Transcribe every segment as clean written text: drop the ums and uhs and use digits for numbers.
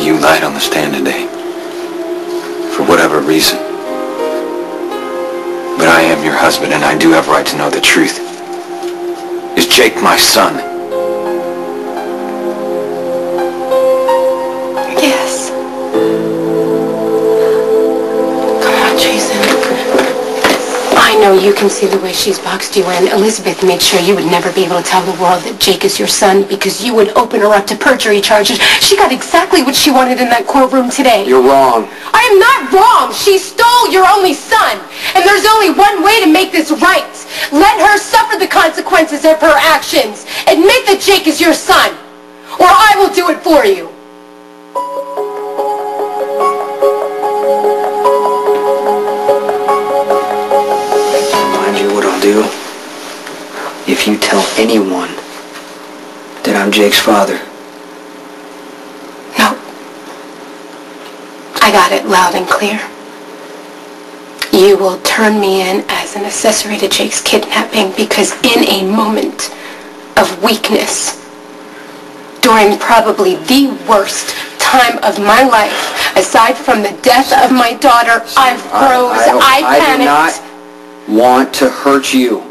you lied on the stand today. For whatever reason. But I am your husband, and I do have a right to know the truth. Is Jake my son? Yes. Come on, Jason. I know you can see the way she's boxed you in. Elizabeth made sure you would never be able to tell the world that Jake is your son because you would open her up to perjury charges. She got exactly what she wanted in that courtroom today. You're wrong. I am not wrong. She stole your only son. And there's only one way to make this right. Let her suffer the consequences of her actions. Admit that Jake is your son, or I will do it for you. Mind you what I'll do? If you tell anyone that I'm Jake's father. No. I got it loud and clear. You will turn me in as an accessory to Jake's kidnapping because in a moment of weakness, during probably the worst time of my life, aside from the death of my daughter, I froze, I panicked. I do not want to hurt you.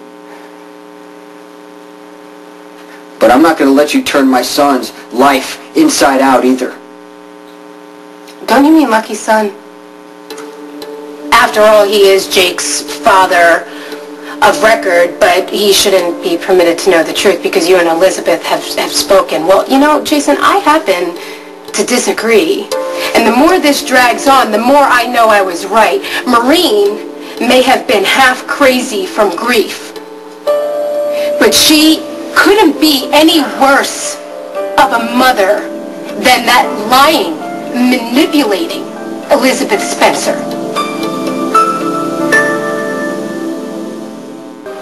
But I'm not going to let you turn my son's life inside out either. Don't you mean lucky son? After all, he is Jake's father of record, but he shouldn't be permitted to know the truth because you and Elizabeth have spoken. Well, you know, Jason, I happen to disagree. And the more this drags on, the more I know I was right. Maureen may have been half crazy from grief, but she couldn't be any worse of a mother than that lying, manipulating Elizabeth Spencer.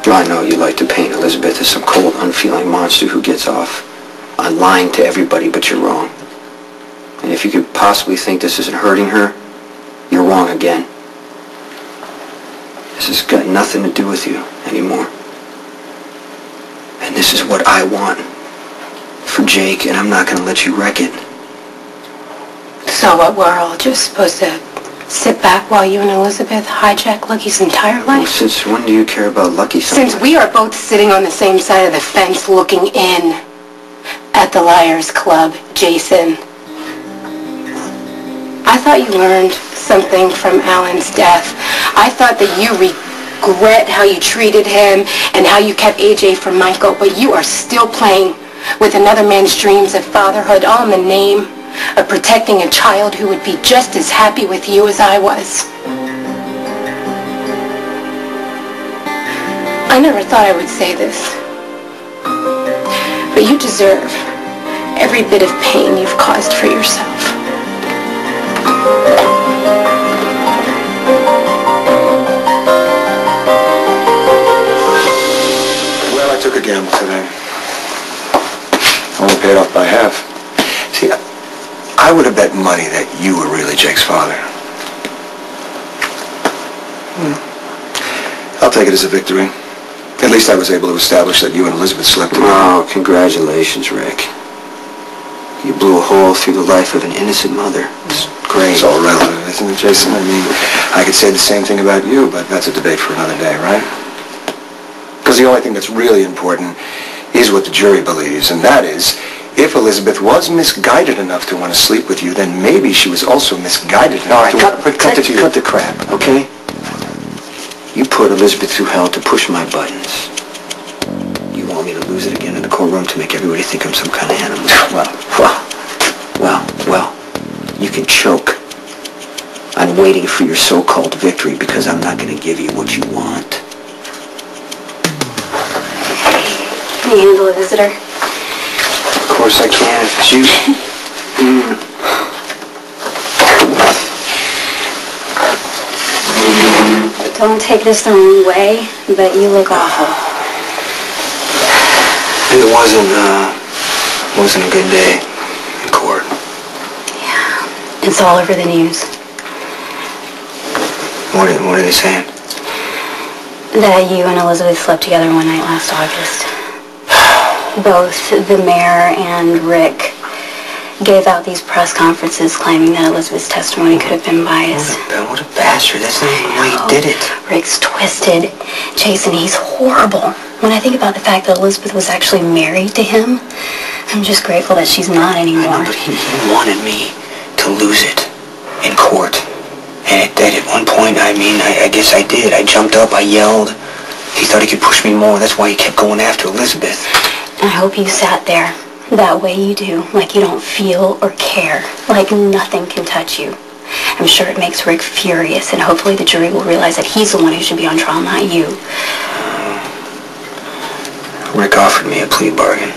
I know you like to paint Elizabeth as some cold, unfeeling monster who gets off on lying to everybody, but you're wrong. And if you could possibly think this isn't hurting her, you're wrong again. This has got nothing to do with you anymore. And this is what I want for Jake, and I'm not going to let you wreck it. So what, we're all just supposed to sit back while you and Elizabeth hijack Lucky's entire life? Well, since when do you care about Lucky so much? Since we are both sitting on the same side of the fence looking in at the Liars Club, Jason. I thought you learned something from Alan's death. I thought that you regret how you treated him and how you kept AJ from Michael, but you are still playing with another man's dreams of fatherhood, all in the name of protecting a child who would be just as happy with you as I was. I never thought I would say this, but you deserve every bit of pain you've caused for yourself. Well, I took a gamble today. Only paid off by half. See, I would have bet money that you were really Jake's father. I'll take it as a victory. At least I was able to establish that you and Elizabeth slept together. Oh, congratulations, Rick. You blew a hole through the life of an innocent mother. It's great. It's all relative, isn't it, Jason? I mean, I could say the same thing about you, but that's a debate for another day, right? Because the only thing that's really important is what the jury believes, and that is, if Elizabeth was misguided enough to want to sleep with you, then maybe she was also misguided enough to... All right, cut the crap, okay? You put Elizabeth through hell to push my buttons. You want me to lose it again in the courtroom to make everybody think I'm some kind of animal? Well, you can choke on waiting for your so-called victory because I'm not going to give you what you want. Can you handle a visitor? Of course I can, if it's you. Don't take this the wrong way, but you look awful. It wasn't a good day in court. Yeah, it's all over the news. What are they saying? That you and Elizabeth slept together one night last August. Both the mayor and Rick gave out these press conferences claiming that Elizabeth's testimony could have been biased. What a bastard. That's not even why he did it. Rick's twisted. Jason, he's horrible. When I think about the fact that Elizabeth was actually married to him, I'm just grateful that she's not anymore. I know, but he wanted me to lose it in court. And at one point, I guess I did. I jumped up, I yelled. He thought he could push me more. That's why he kept going after Elizabeth. I hope you sat there that way you do, like you don't feel or care, like nothing can touch you. I'm sure it makes Rick furious, and hopefully the jury will realize that he's the one who should be on trial, not you. Rick offered me a plea bargain.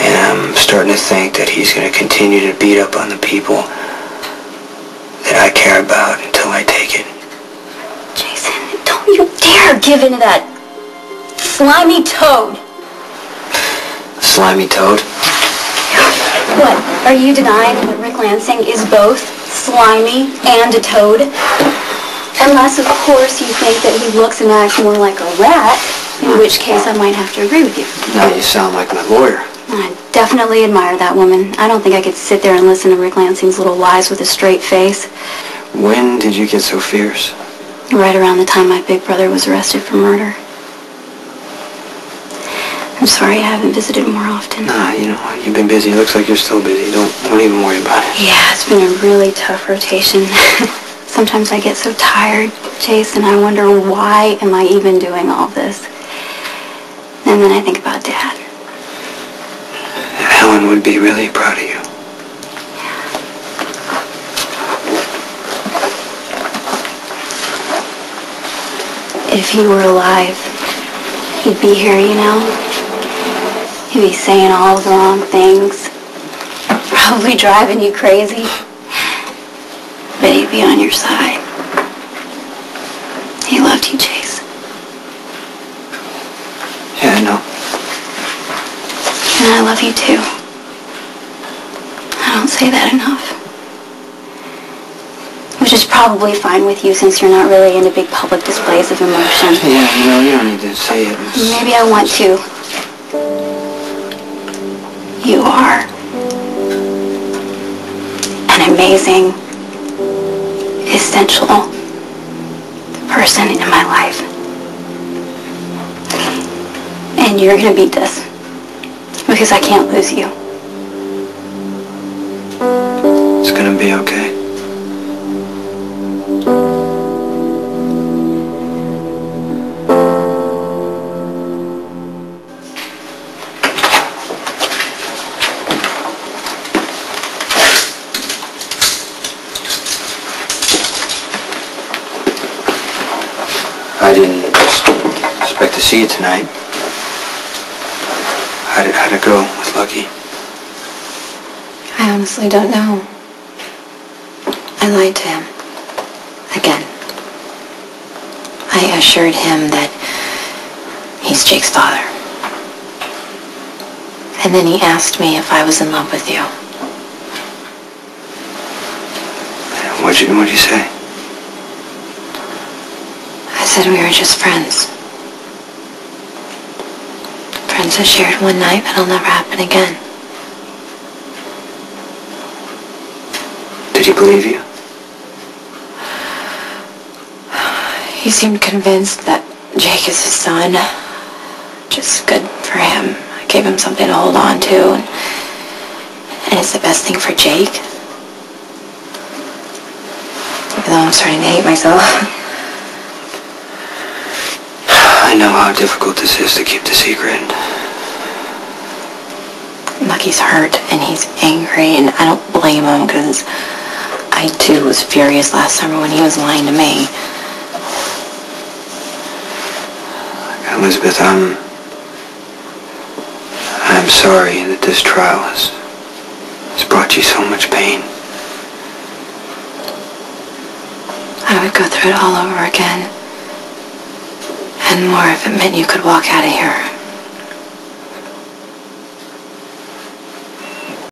And I'm starting to think that he's going to continue to beat up on the people that I care about until I take it. Jason, don't you dare give in to that slimy toad. Slimy toad? What, are you denying that Rick Lansing is both slimy and a toad? Unless, of course, you think that he looks and acts more like a rat, in which case I might have to agree with you. Now you sound like my lawyer. I definitely admire that woman. I don't think I could sit there and listen to Rick Lansing's little lies with a straight face. When did you get so fierce? Right around the time my big brother was arrested for murder. I'm sorry I haven't visited more often. Nah, you know what? You've been busy. It looks like you're still busy. Don't even worry about it. Yeah, it's been a really tough rotation. Sometimes I get so tired, Jason, I wonder why am I even doing all this? And then I think about Dad. Helen would be really proud of you. If he were alive, he'd be here, you know? He'd be saying all the wrong things, probably driving you crazy, but he'd be on your side. He loved you, Chase. Yeah, I know. And I love you too. I don't say that enough. Which is probably fine with you since you're not really into big public displays of emotion. Yeah, you don't need to say it. Maybe I want to. You are an amazing, essential person in my life. And you're going to beat this. Because I can't lose you. It's gonna be okay. I didn't expect to see you tonight. How'd it go with Lucky? I honestly don't know. I lied to him. Again. I assured him that he's Jake's father. And then he asked me if I was in love with you. What'd you say? I said we were just friends. Friends who shared one night that'll never happen again. Did he believe you? He seemed convinced that Jake is his son. Just good for him. I gave him something to hold on to, and it's the best thing for Jake. Even though I'm starting to hate myself. I know how difficult this is to keep the secret. Lucky's hurt, and he's angry, and I don't blame him, because I, too, was furious last summer when he was lying to me. Elizabeth, I'm sorry that this trial has brought you so much pain. I would go through it all over again. And more if it meant you could walk out of here.